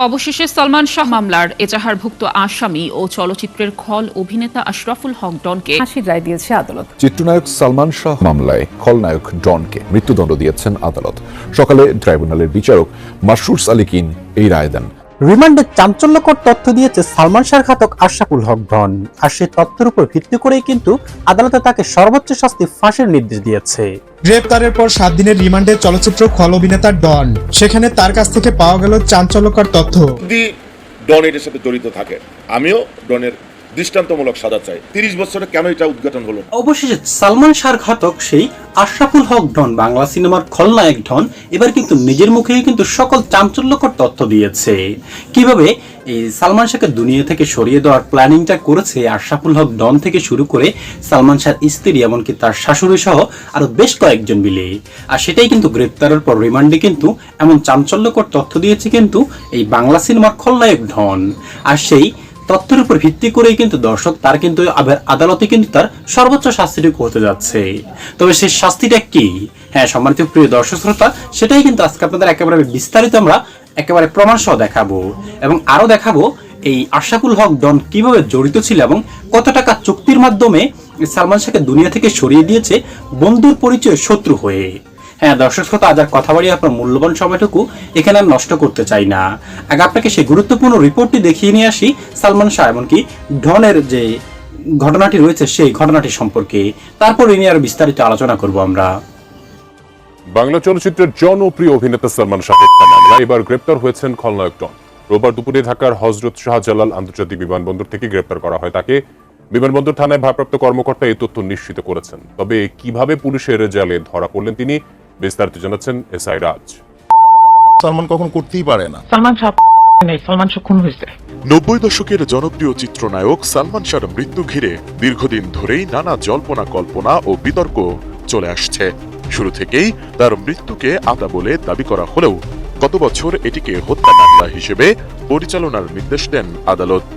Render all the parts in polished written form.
অবশেষে সালমান শাহ মামলার এজাহারভুক্ত আসামি ও চলচ্চিত্রের খল অভিনেতা আশরাফুল হক ডনকে ফাঁসির রায় দিয়েছে আদালত। চিত্রনায়ক সালমান শাহ মামলায় খলনায়ক ডনকে মৃত্যুদণ্ড দিয়েছেন আদালত। সকালে ট্রাইব্যুনালের বিচারক মাসরুর সালিকিন এই রায় দেন। রিমান্ডে চাঞ্চল্যকর তথ্য দিয়েছে সালমান শাহ ঘাতক আশরাফুল হক ডন। আর সেই তথ্যের উপর ভিত্তি করেই কিন্তু আদালতে তাকে সর্বোচ্চ শাস্তি ফাঁসির নির্দেশ দিয়েছে। গ্রেপ্তারের পর 7 দিনের রিমান্ডে চলচ্চিত্র খল অভিনেতা ডন, সেখানে তার কাছ থেকে পাওয়া গেল চাঞ্চল্যকর তথ্য। যদি ডন এর সাথে জড়িত থাকে, আমিও ডনের দৃষ্টান্তমূলক সাজা চাই। 30 বছরে কেন এটা উদ্ঘাটন হলো? অবশেষে সালমান শাহ ঘাতক সেই আশরাফুল হক ডন, বাংলা সিনেমার খলনায়ক ডন, এবার কিন্তু নিজের মুখেই কিন্তু সকল চাঞ্চল্যকর তথ্য দিয়েছে। কিভাবে এই সালমান শাহকে দুনিয়া থেকে সরিয়ে দেওয়ার প্ল্যানিংটা করেছে আশরাফুল হক ডন থেকে শুরু করে সালমান শাহর স্ত্রী, এমনকি তার শাশুড়ি সহ আরো বেশ কয়েকজন মিলে। আর সেটাই কিন্তু গ্রেপ্তারের পর রিমান্ডে কিন্তু এমন চাঞ্চল্যকর তথ্য দিয়েছে কিন্তু এই বাংলা সিনেমার খলনায়ক ডন। আর সেই তথ্যের উপর ভিত্তি করেই কিন্তু দর্শক তার কিন্তু আদালতে কিন্তু তার সর্বোচ্চ শাস্তিটুকু হতে যাচ্ছে। তবে সেই শাস্তিটা কি? হ্যাঁ সম্মানিত প্রিয় দর্শক শ্রোতা, সেটাই কিন্তু আজকে আপনাদের একেবারে বিস্তারিত আমরা একেবারে প্রমাণ সহ দেখাবো, এবং আরো দেখাবো এই আশরাফুল হক ডন কিভাবে জড়িত ছিল এবং কত টাকা চুক্তির মাধ্যমে সালমান শাহকে দুনিয়া থেকে সরিয়ে দিয়েছে বন্ধুর পরিচয় শত্রু হয়ে। হ্যাঁ দর্শক শ্রোতা, আজ আর কথা বাড়িয়ে আপনার মূল্যবান সময়টুকু এখানে আর নষ্ট করতে চাই না। আগে আপনাকে সেই গুরুত্বপূর্ণ রিপোর্টটি দেখিয়ে নিয়ে আসি সালমান শাহ এমনকি ডনের যে ঘটনাটি রয়েছে সেই ঘটনাটি সম্পর্কে, তারপর এ নিয়ে আরো বিস্তারিত আলোচনা করব আমরা। বাংলা চলচ্চিত্রের জনপ্রিয় অভিনেতা সালমান শাহের মামলায় এবার গ্রেপ্তার হয়েছেন খলনায়ক ডন। রোববার দুপুরে ঢাকার হযরত শাহজালাল আন্তর্জাতিক বিমানবন্দর থেকে গ্রেপ্তার করা হয় তাকে। বিমানবন্দর থানায় ভারপ্রাপ্ত কর্মকর্তা এই তথ্য নিশ্চিত করেছেন। তবে কিভাবে পুলিশের জালে ধরা পড়লেন তিনি, বিস্তারিত জানাচ্ছেন এসআই রাজ। সালমান কখন করতেই পারে না। সালমান শাহ খুন হয়েছে। 90 দশকের জনপ্রিয় চিত্রনায়ক সালমান শাহর মৃত্যু ঘিরে দীর্ঘদিন ধরেই নানা জল্পনা কল্পনা ও বিতর্ক চলে আসছে। শুরু থেকেই তার মৃত্যুকে আদা বলে দাবি করা হলেও গত বছর এটিকে হত্যা মামলা হিসেবে পরিচালনার নির্দেশ দেন আদালত।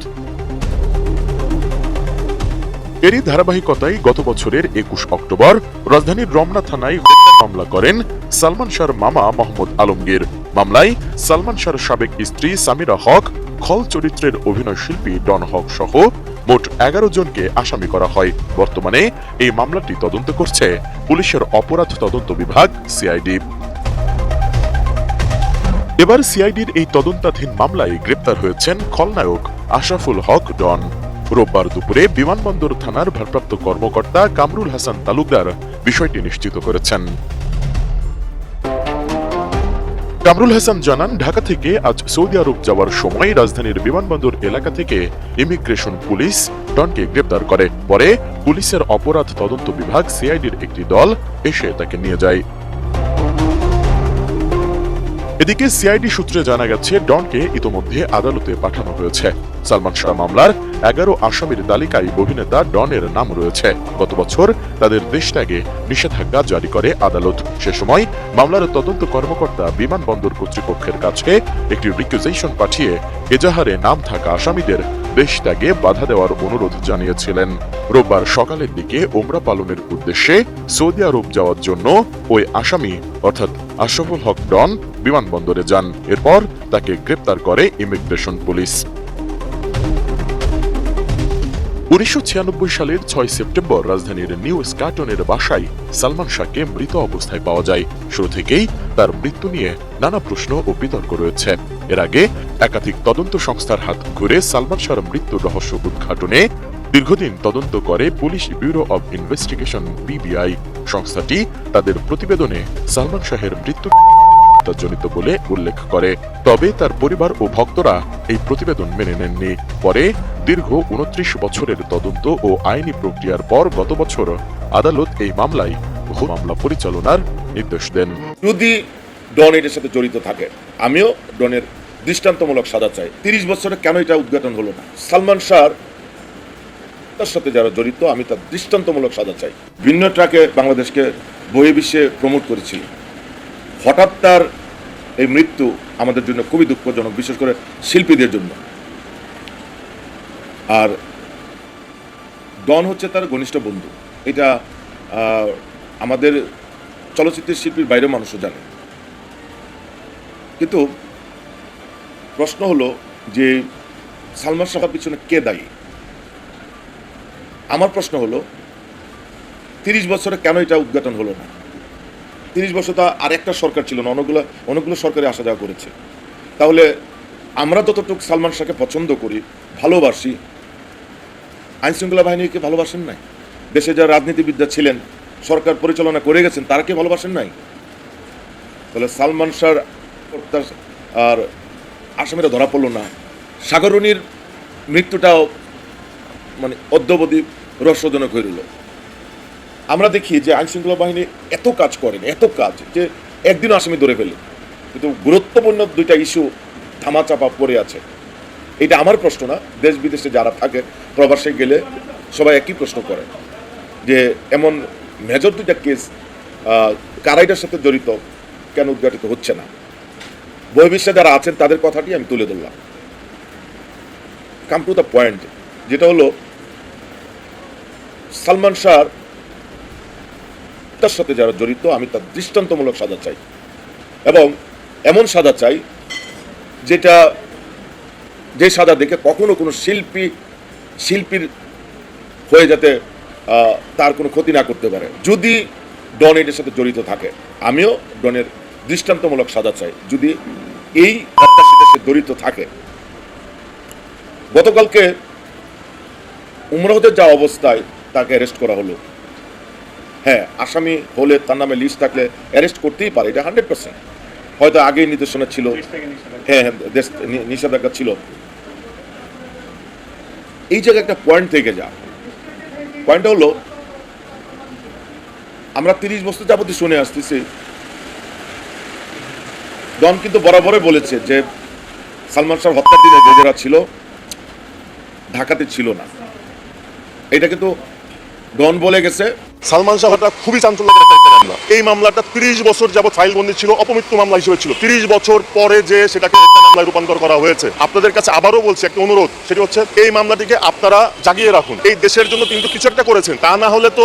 এরই ধারাবাহিকতায় গত বছরের 21 অক্টোবর রাজধানীর রমনা থানায় মামলা করেন সালমান শাহর মামা মোহাম্মদ আলমগীর। মামলায় সালমান শাহর সাবেক স্ত্রী সামিরা হক, খল চরিত্রের অভিনয় শিল্পী ডন হক সহ মোট 11 জনকে আসামি করা হয়। বর্তমানে এই মামলাটি তদন্ত করছে পুলিশের অপরাধ তদন্ত বিভাগ সিআইডি। এবার সিআইডির এই তদন্তাধীন মামলায় গ্রেপ্তার হয়েছেন খলনায়ক আশরাফুল হক ডন। রোববার দুপুরে বিমানবন্দর থানার ভারপ্রাপ্ত কর্মকর্তা কামরুল হাসান তালুকদার বিষয়টি নিশ্চিত করেছেন। কামরুল হাসান জানান, ঢাকা থেকে আজ সৌদি আরব যাওয়ার সময় রাজধানীর বিমানবন্দর এলাকা থেকে ইমিগ্রেশন পুলিশ ডনকে গ্রেপ্তার করে। পরে পুলিশের অপরাধ তদন্ত বিভাগ সিআইডির একটি দল এসে তাকে নিয়ে যায়। এদিকে সিআইডি সূত্রে জানা গেছে ডনকে ইতোমধ্যে আদালতে পাঠানো হয়েছে। সালমান শাহ মামলার 11 আসামির তালিকায় অভিনেতা ডনের নাম রয়েছে। গত বছর তাদের দেশ ত্যাগে নিষেধাজ্ঞা জারি করে আদালত। সে সময় মামলার তদন্ত কর্মকর্তা বিমানবন্দর কর্তৃপক্ষের কাছে একটি রিকুইজিশন পাঠিয়ে এজাহারে নাম থাকা আসামিদের দেশ ত্যাগে বাধা দেওয়ার অনুরোধ জানিয়েছিলেন। রোববার সকালের দিকে ওমরা পালনের উদ্দেশ্যে সৌদি আরব যাওয়ার জন্য ওই আসামি অর্থাৎ আশরাফুল হক ডন বিমানবন্দরে যান। এরপর তাকে গ্রেপ্তার করে ইমিগ্রেশন পুলিশ। 1996 সালের 6 সেপ্টেম্বর রাজধানীর নিউ স্কাটনের বাসায় সালমান শাহকে মৃত অবস্থায় পাওয়া যায়। শুরু থেকেই তার মৃত্যু নিয়ে নানা প্রশ্ন ও বিতর্ক রয়েছে। এর আগে একাধিক তদন্ত সংস্থার হাত ঘুরে সালমান শাহর মৃত্যু রহস্য উদ্ঘাটনে দীর্ঘদিন তদন্ত করে police bureau of investigation PBI. সংস্থাটি তাদের প্রতিবেদনে সালমান শাহের মৃত্যু জনিত বলে উল্লেখ করে। তবে তার পরিবার ও ভক্তরা এই প্রতিবেদন মেনে নেননি। পরে দীর্ঘ 29 বছরের তদন্ত ও আইনি প্রক্রিয়ার পর গত বছর আদালত এই মামলায় মামলা পরিচালনার নির্দেশ দেন। যদি ডন এর সাথে জড়িত থাকে, আমিও ডনের দৃষ্টান্তমূলক সাজা চাই। 30 বছরে কেন এটা উদ্ঘাটন হলো না? সালমান শাহ তার সাথে যারা জড়িত, আমি তার দৃষ্টান্তমূলক সাজা চাই। ভিন্ন ট্রাকে বাংলাদেশকে বহির্বিশ্বে প্রমোট করেছিল। হঠাৎ তার এই মৃত্যু আমাদের জন্য খুবই দুঃখজনক, বিশেষ করে শিল্পীদের জন্য। আর ডন হচ্ছে তার ঘনিষ্ঠ বন্ধু, এটা আমাদের চলচ্চিত্রের শিল্পীর বাইরেও মানুষও জানে। কিন্তু প্রশ্ন হলো যে সালমান শাহের পিছনে কে দায়ী? আমার প্রশ্ন হলো 30 বছরে কেন এটা উদ্ঘাটন হলো না? 30 বছর তো আর একটা সরকার ছিল না, অনেকগুলো সরকারে আসা যাওয়া করেছে। তাহলে আমরা যতটুকু সালমান শাহকে পছন্দ করি, ভালোবাসি, আইন শৃঙ্খলা বাহিনীকে ভালোবাসেন নাই? দেশে যারা রাজনীতিবিদরা ছিলেন, সরকার পরিচালনা করে গেছেন, তারা কি ভালোবাসেন নাই? তাহলে সালমান শাহ আর আসামিরা ধরা পড়লো না। সাগরণীর মৃত্যুটাও মানে অদ্যাবধি রহস্যজনক হয়ে রইল। আমরা দেখি যে আইন শৃঙ্খলা বাহিনী এত কাজ করেন, এত কাজ যে একদিনও আসামি ধরে ফেলে, কিন্তু গুরুত্বপূর্ণ দুইটা ইস্যু ধামাচাপা পড়ে আছে। এটা আমার প্রশ্ন না, দেশ বিদেশে যারা থাকে, প্রবাসে গেলে সবাই একই প্রশ্ন করে যে এমন মেজর দুইটা কেস কারা এটার সাথে জড়িত, কেন উদ্ঘাটিত হচ্ছে না? বহির্বিশ্বে যারা আছেন তাদের কথাটি আমি তুলে ধরলাম। কাম টু দ্য পয়েন্ট, যেটা হলো সালমান শাহ তার সাথে যারা জড়িত, আমি তার দৃষ্টান্তমূলক সাজা চাই, এবং এমন সাজা চাই যেটা যে সাজা দেখে কখনো কোনো শিল্পীর হয়ে যাতে তার কোনো ক্ষতি না করতে পারে। যদি ডন এটার সাথে জড়িত থাকে, আমিও ডনের দৃষ্টান্তমূলক সাজা চাই যদি এই হত্যার সাথে সে জড়িত থাকে। গতকালকে উমরাহতে যাওয়া অবস্থায় তাকে অ্যারেস্ট করা হলো। হ্যাঁ, আসামি হলে তার নামে লিস্ট থাকলে অ্যারেস্ট করতেই পারে, এটা 100%। হয়তো আগেই নির্দেশনা ছিল, হ্যাঁ দেশ নিষেধাজ্ঞা ছিল। এই জায়গায় একটা পয়েন্ট থেকে যা, পয়েন্টটা হলো আমরা 30 বছর যাবতীয় শুনে আসতেছি, ডন কিন্তু বরাবরই বলেছে যে সালমান শাহ হত্যার দিনে যে যারা ছিল ঢাকাতে ছিল না। এটা কিন্তু ডন বলে গেছে। সালমান শাহটা খুবই চাঞ্চল্যকর একটা মামলা। এই মামলাটা 30 বছর যাবত ফাইল বন্দী ছিল, অপমৃত্যু মামলা হিসেবে ছিল। 30 বছর পরে যে সেটাকে মামলায় রূপান্তর করা হয়েছে। আপনাদের কাছে আবারও বলছি একটা অনুরোধ, সেটি হচ্ছে এই মামলাটিকে আপনারা জাগিয়ে রাখুন। এই দেশের জন্য কিন্তু কিছু একটা করেছেন, তা না হলে তো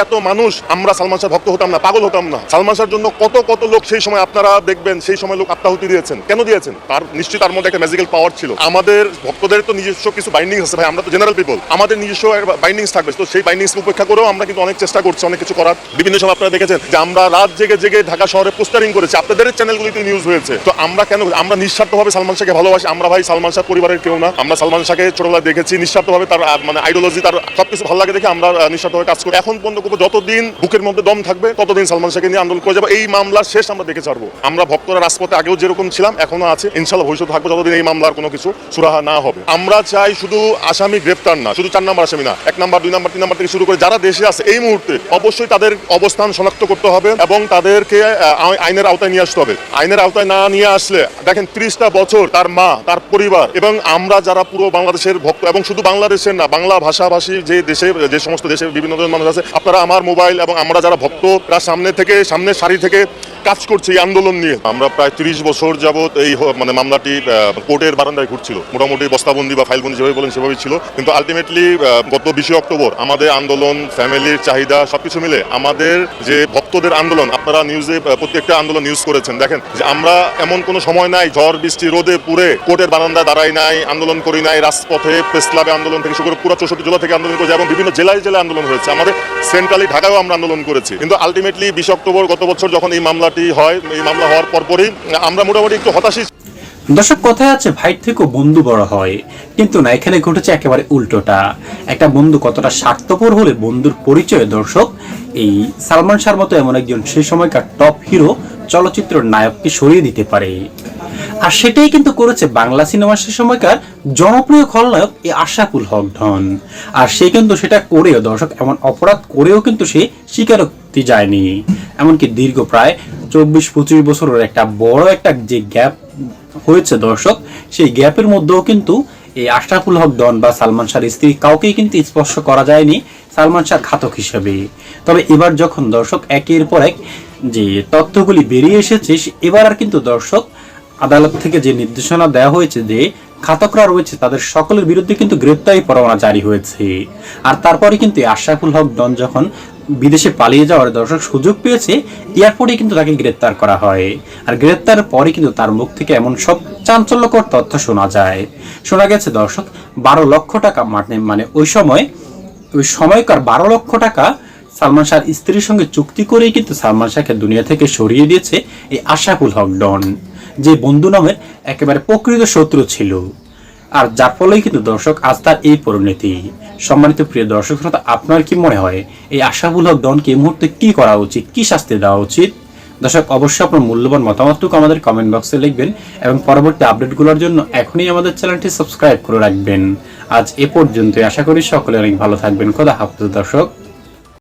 এত মানুষ আমরা সালমান শাহ ভক্ত হতাম না, পাগল হতাম না। সালমান শাহর জন্য কত লোক সেই সময় আপনারা দেখবেন, সেই সময় লোক আত্মাহুতি দিয়েছেন। কেন দিয়েছেন? তার নিশ্চয়ই তার মধ্যে একটা ম্যাজিক্যাল পাওয়ার ছিল। আমাদের ভক্তদের তো নিজস্ব কিছু বাইন্ডিংস আছে ভাই, আমরা তো জেনারেল পিপল, আমাদের নিজস্ব বাইন্ডিংস থাকবে। তো সেই বাইন্ডিংস উপেক্ষা করেও আমরা কিন্তু অনেক চেষ্টা করছি অনেক কিছু করার। বিভিন্ন সময় আপনারা দেখেছেন যে আমরা রাত জেগে ঢাকা শহরে পোস্টারিং করেছি, আপনাদের চ্যানেলগুলিতে নিউজ হয়েছে। তো আমরা কেন? আমরা নিঃস্বার্থভাবে সালমান শাহকে ভালোবাসি। আমরা ভাই সালমান শাহ পরিবারের কেউ না, আমরা সালমান শাহকে ছোটবেলায় দেখেছি, নিঃস্বার্থভাবে তার মানে আইডিওলজি, তার সবকিছু ভালো লাগে দেখে আমরা নিঃস্বার্থভাবে কাজ করি। এখন পর্যন্ত যতদিন বুকের মধ্যে দম থাকবে ততদিন সালমান শাহকে নিয়ে আন্দোলন করে যাবো। এই মামলার শেষ আমরা দেখে ছাড়বো। আমরা ভক্তরা রাজপথে আগেও যেরকম ছিলাম এখনো আছে, ইনশাল্লাহ ভবিষ্যতে থাকবো যতদিন এই মামলার কোনো কিছু সুরাহা না হবে। আমরা চাই শুধু আসামি গ্রেফতার না, শুধু 4 নম্বর আসামি না, 1 নম্বর 2 নম্বর 3 নম্বর থেকে শুরু করে যারা দেশে আছে এই মুহূর্তে অবশ্যই তাদের অবস্থান শনাক্ত করতে হবে এবং তাদেরকে আইনের আওতায় নিয়ে আসতে হবে। আইনের আওতায় না নিয়ে আসলে দেখেন 30টা বছর তার মা, তার পরিবার এবং আমরা যারা পুরো বাংলাদেশের ভক্ত, এবং শুধু বাংলাদেশের না, বাংলা ভাষাভাষী যে সমস্ত দেশে বিভিন্ন ধরনের মানুষ আছে, আপনারা আমার মোবাইল এবং আমরা যারা ভক্তরা সামনের সারি থেকে কাজ করছে এই আন্দোলন নিয়ে। আমরা প্রায় 30 বছর যাবত এই মানে মামলাটি কোর্টের বারান্দায় ঘুরছিল, মোটামুটি বস্তাবন্দি বা ফাইলবন্দি যেভাবে বলেন সেভাবেই ছিল। কিন্তু আলটিমেটলি গত 20 অক্টোবর আমাদের আন্দোলন, ফ্যামিলির চাহিদা সবকিছু মিলে আমাদের যে ভক্তদের আন্দোলন, আপনারা নিউজে প্রত্যেকটা আন্দোলন নিউজ করেছেন, দেখেন যে আমরা এমন কোনো সময় নাই ঝড় বৃষ্টি রোদে পুরে কোর্টের বারান্দায় দাঁড়াই নাই, আন্দোলন করি নাই, রাজপথে প্রেস ক্লাবে আন্দোলন থেকে শুরু করে পুরো 64 জেলা থেকে আন্দোলন করেছি এবং বিভিন্ন জেলায় আন্দোলন হয়েছে। আমাদের সেন্ট্রালি ঢাকায়ও আমরা আন্দোলন করেছি। কিন্তু আলটিমেটলি 20 অক্টোবর গত বছর যখন এই মামলাটি হয়, এই মামলা হওয়ার পরপরই আমরা মোটামুটি একটু হতাশই। দর্শক, কথায় আছে ভাই থেকেও বন্ধু বড় হয়, কিন্তু না, এখানে ঘটেছে একেবারে উল্টোটা। একটা বন্ধু কতটা স্বার্থপর হলে বন্ধুর পরিচয় দর্শক এই সালমান শাহর মতো এমন একজন সেই সময়কার টপ হিরো চলচ্চিত্র নায়ককে সরিয়ে দিতে পারে। আর সেটাই কিন্তু করেছে বাংলা সিনেমার সে সময়কার জনপ্রিয় খলনায়ক এই আশরাফুল হক ডন। আর সে কিন্তু সেটা করেও দর্শক, এমন অপরাধ করেও কিন্তু সে স্বীকারোক্তি যায়নি। এমনকি দীর্ঘ প্রায় 24-25 বছরের একটা বড় একটা যে গ্যাপ হয়েছে দর্শক, সেই গ্যাপের মধ্যেও কিন্তু এই আশরাফুল হক ডন বা সালমান শাহর স্ত্রী কাউকেই কিন্তু স্পর্শ করা যায়নি সালমান শাহ ঘাতক হিসেবে। তবে এবার যখন দর্শক একের পর এক যে তথ্যগুলি বেরিয়ে এসেছে, এবার আর কিন্তু দর্শক আদালত থেকে যে নির্দেশনা দেওয়া হয়েছে যে ঘাতকরা রয়েছে তাদের সকলের বিরুদ্ধে কিন্তু গ্রেপ্তারি পরোয়ানা জারি হয়েছে। আর তারপরে কিন্তু আশরাফুল হক ডন যখন বিদেশে পালিয়ে যাওয়ার দর্শক সুযোগ পেয়েছে, এয়ারপোর্টে কিন্তু তাকে গ্রেপ্তার করা হয়। আর গ্রেপ্তারের পরে কিন্তু তার মুখ থেকে এমন সব চাঞ্চল্যকর তথ্য শোনা যায়। শোনা গেছে দর্শক 12 লক্ষ টাকা মানে ওই সময়কার 12 লক্ষ টাকা সালমান শাহর স্ত্রীর সঙ্গে চুক্তি করেই কিন্তু সালমান শাহকে দুনিয়া থেকে সরিয়ে দিয়েছে এই আশরাফুল হক ডন, যে বন্ধু নামের একেবারে প্রকৃত শত্রু ছিল। আর যার ফলেই কিন্তু দর্শক আজ তার এই পরিণতি। সম্মানিত প্রিয় দর্শক শ্রোতা, আপনার কি মনে হয় এই আশরাফুল হক ডনকে এই মুহূর্তে কি করা উচিত, কি শাস্তি দেওয়া উচিত? দর্শক অবশ্যই আপনার মূল্যবান মতামতটুকু আমাদের কমেন্ট বক্সে লিখবেন এবং পরবর্তী আপডেটগুলোর জন্য এখনই আমাদের চ্যানেলটি সাবস্ক্রাইব করে রাখবেন। আজ এ পর্যন্তই, আশা করি সকলে অনেক ভালো থাকবেন। খোদা হাফেজ দর্শক।